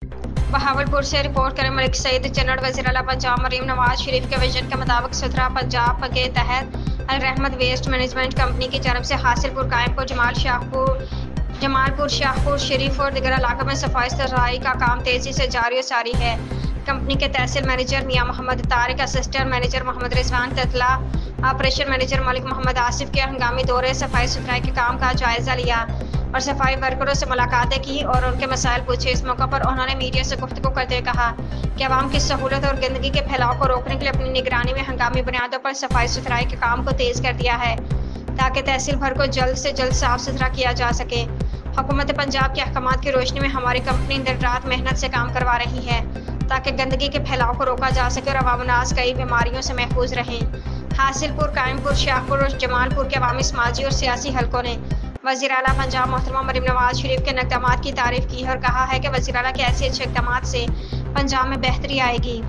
बहावलपुर से रिपोर्ट करें मलिक सईद। जनरल वज़ीर आला पंजाब मरीम नवाज शरीफ के विजन के मुताबिक सुथरा पंजाब के तहत अल रहमत वेस्ट मैनेजमेंट कंपनी की तरफ से हासिलपुर, कायमपुर, जमालपुर, शाहपुर शरीफ और दीगर इलाकों में सफाई सुथराई का काम तेजी से जारी और सारी है। कंपनी के tehsil manager Mian Mohammad Tariq, assistant manager Mohammad Rizwan Tatla, operation manager Malik Mohammad Asif के हंगामी दौरे सफाई सुथराई के काम का जायजा लिया और सफाई वर्करों से मुलाकातें की और उनके मसाइल पूछे। इस मौके पर उन्होंने मीडिया से गुफ्तगू करते हुए कहा कि अवाम की सहूलत और गंदगी के फैलाव को रोकने के लिए अपनी निगरानी में हंगामी बुनियादों पर सफाई सुथराई के काम को तेज कर दिया है ताकि तहसील भर को जल्द से जल्द साफ सुथरा किया जा सके। हुकूमत पंजाब के अहकामात की रोशनी में हमारी कंपनी दिन रात मेहनत से काम करवा रही है ताकि गंदगी के फैलाव को रोका जा सके और अवाम नाज कई बीमारियों से महफूज रहें। हासिलपुर, कायमपुर, शाहपुर और जमालपुर के अवामी, समाजी और सियासी हलकों ने वज़ीर आला पंजाब मोहतरमा मरीम नवाज शरीफ के इक़दामात की तारीफ की है और कहा है कि वज़ीर आला के ऐसे अच्छे इक़दामात से पंजाब में बेहतरी आएगी।